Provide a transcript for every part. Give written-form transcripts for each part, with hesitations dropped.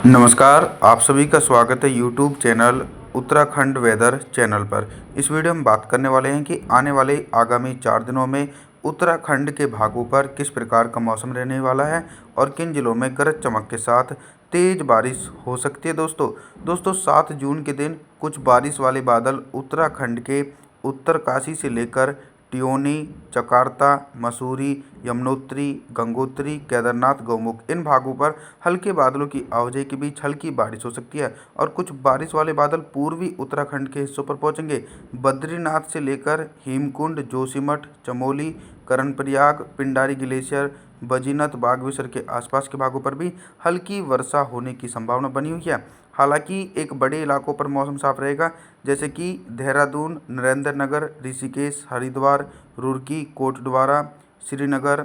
नमस्कार, आप सभी का स्वागत है YouTube channel Uttarakhand weather channel पर। इस वीडियो में बात करने वाले हैं कि आने वाले आगामी 4 दिनों में उत्तराखंड के भागों पर किस प्रकार का मौसम रहने वाला है और किन जिलों में गरज चमक के साथ तेज़ बारिश हो सकती है। दोस्तों 7 जून के दिन कुछ बारिश वाले बादल उत्तराखंड के उत्तरकाशी से लेकर टियोनी, चकार्ता, मसूरी, यमुनोत्री, गंगोत्री, केदारनाथ, गौमुख इन भागों पर हल्के बादलों की आवाजाही के बीच हल्की बारिश हो सकती है और कुछ बारिश वाले बादल पूर्वी उत्तराखंड के हिस्सों पर पहुंचेंगे। बद्रीनाथ से लेकर हेमकुंड, जोशीमठ, चमोली, कर्णप्रयाग, पिंडारी ग्लेशियर, बद्रीनाथ, बागेश्वर के आसपास के भागों पर भी हल्की वर्षा होने की संभावना बनी हुई है। हालांकि एक बड़े इलाकों पर मौसम साफ रहेगा, जैसे कि देहरादून, नरेंद्रनगर, ऋषिकेश, हरिद्वार, रुड़की, कोटद्वार, श्रीनगर,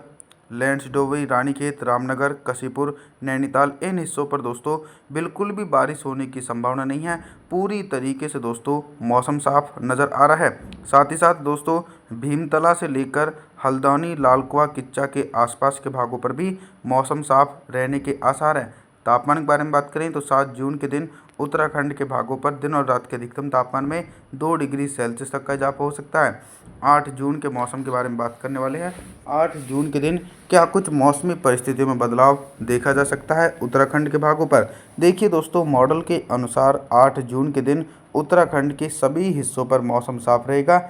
लैंसडोबी, रानीखेत, रामनगर, कशीपुर, नैनीताल इन हिस्सों पर दोस्तों बिल्कुल भी बारिश होने की संभावना नहीं है। पूरी तरीके से दोस्तों मौसम साफ नज़र आ रहा है। साथ ही साथ दोस्तों भीमतला से लेकर हल्द्वानी, लालकुआ, किच्चा के आसपास के भागों पर भी मौसम साफ रहने के आसार हैं। तापमान के बारे में बात करें तो 7 जून के दिन उत्तराखंड के भागों पर दिन और रात के अधिकतम तापमान में 2 डिग्री सेल्सियस तक का इजाफा हो सकता है। 8 जून के मौसम के बारे में बात करने वाले हैं। 8 जून के दिन क्या कुछ मौसमी परिस्थितियों में बदलाव देखा जा सकता है उत्तराखंड के भागों पर। देखिए दोस्तों, मॉडल के अनुसार 8 जून के दिन उत्तराखंड के सभी हिस्सों पर मौसम साफ रहेगा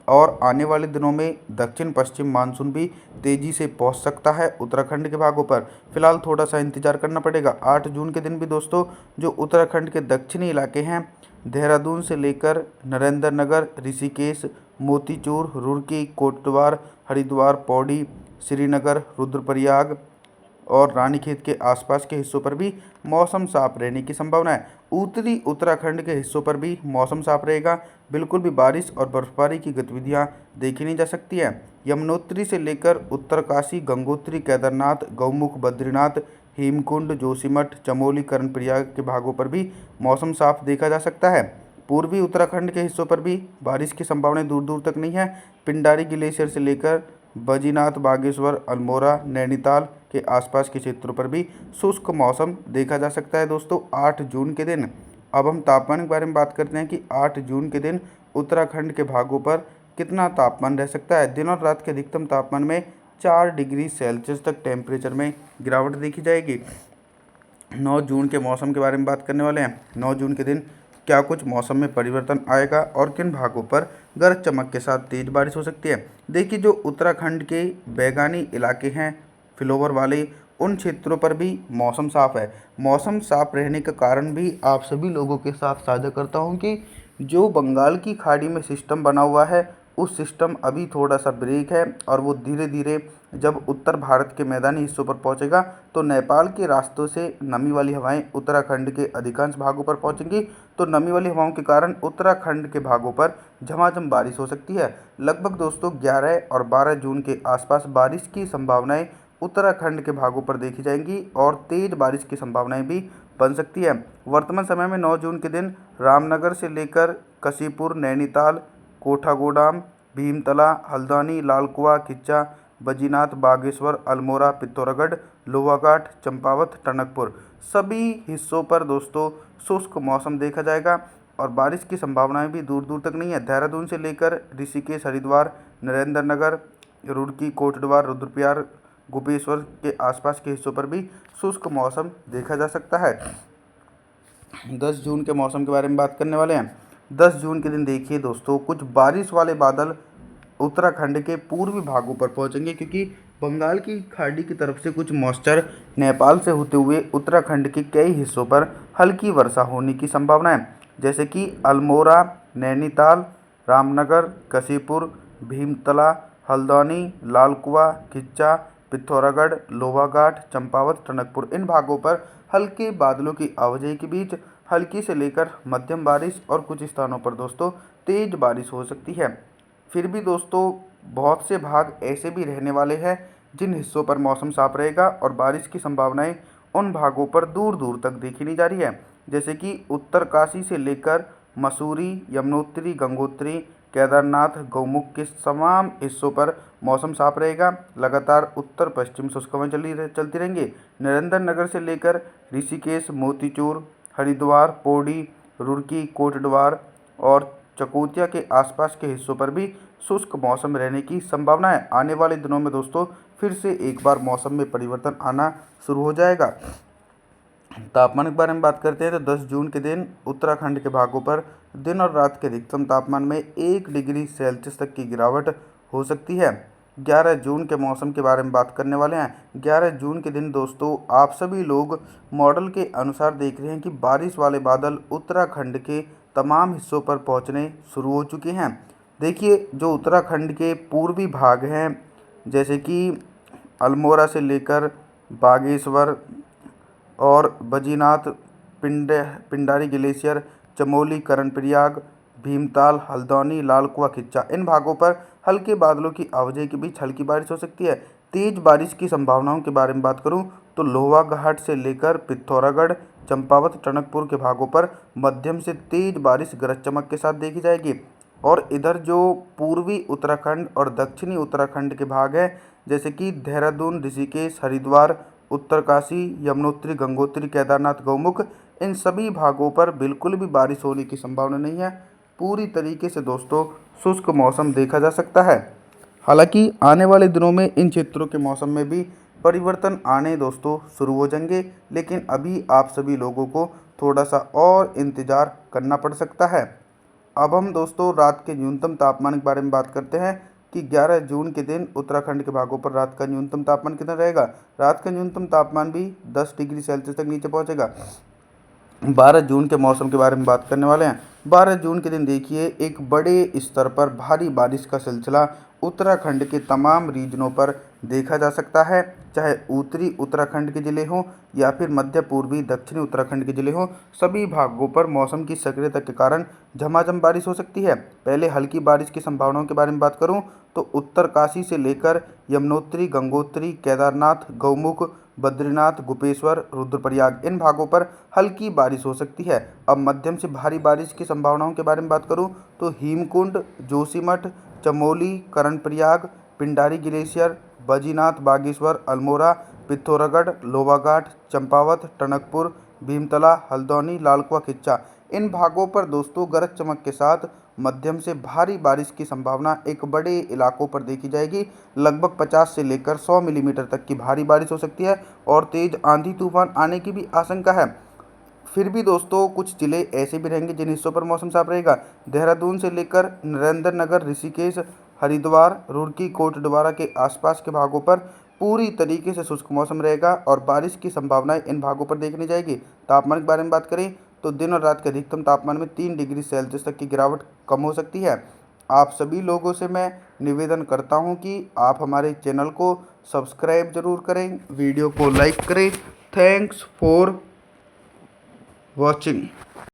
और आने वाले दिनों में दक्षिण पश्चिम मानसून भी तेज़ी से पहुंच सकता है उत्तराखंड के भागों पर। फिलहाल थोड़ा सा इंतजार करना पड़ेगा। 8 जून के दिन भी दोस्तों जो उत्तराखंड के दक्षिणी इलाके हैं, देहरादून से लेकर नरेंद्रनगर, ऋषिकेश, मोतीचूर, रुड़की, कोटद्वार, हरिद्वार, पौड़ी, श्रीनगर, रुद्रप्रयाग और रानीखेत के आसपास के हिस्सों पर भी मौसम साफ रहने की संभावना है। उत्तरी उत्तराखंड के हिस्सों पर भी मौसम साफ रहेगा, बिल्कुल भी बारिश और बर्फबारी की गतिविधियां देखी नहीं जा सकती है। यमुनोत्री से लेकर उत्तरकाशी, गंगोत्री, केदारनाथ, गौमुख, बद्रीनाथ, हेमकुंड, जोशीमठ, चमोली, कर्णप्रयाग के भागों पर भी मौसम साफ देखा जा सकता है। पूर्वी उत्तराखंड के हिस्सों पर भी बारिश की संभावनाएं दूर दूर तक नहीं है। पिंडारी ग्लेशियर से लेकर बद्रीनाथ, बागेश्वर, अल्मोड़ा, नैनीताल के आसपास के क्षेत्रों पर भी शुष्क मौसम देखा जा सकता है दोस्तों 8 जून के दिन। अब हम तापमान के बारे में बात करते हैं कि 8 जून के दिन उत्तराखंड के भागों पर कितना तापमान रह सकता है। दिन और रात के अधिकतम तापमान में 4 डिग्री सेल्सियस तक टेम्परेचर में गिरावट देखी जाएगी। 9 जून के मौसम के बारे में बात करने वाले हैं। 9 जून के दिन क्या कुछ मौसम में परिवर्तन आएगा और किन भागों पर गरज चमक के साथ तेज़ बारिश हो सकती है। देखिए, जो उत्तराखंड के बैगानी इलाके हैं, फ्लोवर वाले, उन क्षेत्रों पर भी मौसम साफ है। मौसम साफ रहने का कारण भी आप सभी लोगों के साथ साझा करता हूं कि जो बंगाल की खाड़ी में सिस्टम बना हुआ है, उस सिस्टम अभी थोड़ा सा ब्रेक है और वो धीरे धीरे जब उत्तर भारत के मैदानी हिस्सों पर पहुंचेगा तो नेपाल के रास्तों से नमी वाली हवाएं उत्तराखंड के अधिकांश भागों पर पहुंचेंगी। तो नमी वाली हवाओं के कारण उत्तराखंड के भागों पर झमाझम बारिश हो सकती है। लगभग दोस्तों 11 और 12 जून के आसपास बारिश की संभावनाएं उत्तराखंड के भागों पर देखी जाएंगी और तेज बारिश की संभावनाएं भी बन सकती है। वर्तमान समय में 9 जून के दिन रामनगर से लेकर कशीपुर, नैनीताल, कोठागोडाम, भीमतला, हल्द्वानी, लालकुआ, किच्चा, बद्रीनाथ, बागेश्वर, अल्मोड़ा, पिथौरागढ़, लोहाघाट, चंपावत, टनकपुर सभी हिस्सों पर दोस्तों शुष्क मौसम देखा जाएगा और बारिश की संभावनाएं भी दूर दूर तक नहीं है। देहरादून से लेकर ऋषिकेश, हरिद्वार, नरेंद्रनगर, रुड़की, कोटद्वार, रुद्रप्रयाग, गोपेश्वर के आसपास के हिस्सों पर भी शुष्क मौसम देखा जा सकता है। 10 जून के मौसम के बारे में बात करने वाले हैं। 10 जून के दिन देखिए दोस्तों कुछ बारिश वाले बादल उत्तराखंड के पूर्वी भागों पर पहुंचेंगे, क्योंकि बंगाल की खाड़ी की तरफ से कुछ मॉइस्चर नेपाल से होते हुए उत्तराखंड के कई हिस्सों पर हल्की वर्षा होने की संभावना है, जैसे कि अल्मोड़ा, नैनीताल, रामनगर, कशीपुर, भीमतला, हल्द्वानी, लालकुआ, किच्चा, पिथौरागढ़, लोहाघाट, चंपावत, टनकपुर इन भागों पर हल्के बादलों की आवाजाही के बीच हल्की से लेकर मध्यम बारिश और कुछ स्थानों पर दोस्तों तेज बारिश हो सकती है। फिर भी दोस्तों बहुत से भाग ऐसे भी रहने वाले हैं जिन हिस्सों पर मौसम साफ रहेगा और बारिश की संभावनाएं उन भागों पर दूर दूर तक देखी नहीं जा रही है, जैसे कि उत्तरकाशी से लेकर मसूरी, यमुनोत्री, गंगोत्री, केदारनाथ, गौमुख के तमाम हिस्सों पर मौसम साफ रहेगा। लगातार उत्तर पश्चिम शुष्क हवाएं चलती रहेंगी। नरेंद्र नगर से लेकर ऋषिकेश, मोतीचूर, हरिद्वार, पौड़ी, रुड़की, कोटद्वार और चकोतिया के आसपास के हिस्सों पर भी शुष्क मौसम रहने की संभावना है। आने वाले दिनों में दोस्तों फिर से एक बार मौसम में परिवर्तन आना शुरू हो जाएगा। तापमान के बारे में बात करते हैं तो 10 जून के दिन उत्तराखंड के भागों पर दिन और रात के अधिकतम तापमान में 1 डिग्री सेल्सियस तक की गिरावट हो सकती है। 11 जून के मौसम के बारे में बात करने वाले हैं। 11 जून के दिन दोस्तों आप सभी लोग मॉडल के अनुसार देख रहे हैं कि बारिश वाले बादल उत्तराखंड के तमाम हिस्सों पर पहुंचने शुरू हो चुके हैं। देखिए, जो उत्तराखंड के पूर्वी भाग हैं जैसे कि अल्मोड़ा से लेकर बागेश्वर और बद्रीनाथ, पिंडारी ग्लेशियर, चमोली, कर्णप्रयाग, भीमताल, हल्द्वानी, लाल कुआं, खिच्चा, इन भागों पर हल्के बादलों की आवाजाही के बीच हल्की बारिश हो सकती है। तेज बारिश की संभावनाओं के बारे में बात करूं तो लोहा घाट से लेकर पिथौरागढ़, चंपावत, टनकपुर के भागों पर मध्यम से तेज बारिश गरज चमक के साथ देखी जाएगी। और इधर जो पूर्वी उत्तराखंड और दक्षिणी उत्तराखंड के भाग हैं जैसे कि देहरादून, ऋषिकेश, हरिद्वार, उत्तरकाशी, यमुनोत्री, गंगोत्री, केदारनाथ, गौमुख, इन सभी भागों पर बिल्कुल भी बारिश होने की संभावना नहीं है। पूरी तरीके से दोस्तों शुष्क मौसम देखा जा सकता है। हालांकि आने वाले दिनों में इन क्षेत्रों के मौसम में भी परिवर्तन आने दोस्तों शुरू हो जाएंगे, लेकिन अभी आप सभी लोगों को थोड़ा सा और इंतज़ार करना पड़ सकता है। अब हम दोस्तों रात के न्यूनतम तापमान के बारे में बात करते हैं कि 11 जून के दिन उत्तराखंड के भागों पर रात का न्यूनतम तापमान कितना रहेगा। रात का न्यूनतम तापमान भी 10 डिग्री सेल्सियस तक नीचे पहुंचेगा। 12 जून के मौसम के बारे में बात करने वाले हैं। 12 जून के दिन देखिए एक बड़े स्तर पर भारी बारिश का सिलसिला उत्तराखंड के तमाम रीजनों पर देखा जा सकता है, चाहे उत्तरी उत्तराखंड के ज़िले हों या फिर मध्य पूर्वी दक्षिणी उत्तराखंड के ज़िले हों। सभी भागों पर मौसम की सक्रियता के कारण झमाझम बारिश हो सकती है। पहले हल्की बारिश की संभावनाओं के बारे में बात करूं तो उत्तरकाशी से लेकर यमुनोत्री, गंगोत्री, केदारनाथ, गौमुख, बद्रीनाथ, गोपेश्वर, रुद्रप्रयाग, इन भागों पर हल्की बारिश हो सकती है। अब मध्यम से भारी बारिश की संभावनाओं के बारे में बात करूं तो हेमकुंड, जोशीमठ, चमोली, कर्णप्रयाग, पिंडारी ग्लेशियर, बद्रीनाथ, बागेश्वर, अल्मोड़ा, पिथौरागढ़, लोहाघाट, चंपावत, टनकपुर, भीमतला, हल्द्वानी, लाल कुआं, खिच्चा, इन भागों पर दोस्तों गरज चमक के साथ मध्यम से भारी बारिश की संभावना एक बड़े इलाकों पर देखी जाएगी। लगभग 50 से लेकर 100 मिलीमीटर तक की भारी बारिश हो सकती है और तेज आंधी तूफान आने की भी आशंका है। फिर भी दोस्तों कुछ जिले ऐसे भी रहेंगे जिन हिस्सों पर मौसम साफ रहेगा। देहरादून से लेकर नरेंद्र नगर, ऋषिकेश, हरिद्वार, रुड़की, कोटद्वार के आसपास के भागों पर पूरी तरीके से शुष्क मौसम रहेगा और बारिश की संभावनाएं इन भागों पर देखनी जाएगी। तापमान के बारे में बात करें तो दिन और रात के अधिकतम तापमान में 3 डिग्री सेल्सियस तक की गिरावट कम हो सकती है। आप सभी लोगों से मैं निवेदन करता हूं कि आप हमारे चैनल को सब्सक्राइब जरूर करें, वीडियो को लाइक करें। Thanks for watching.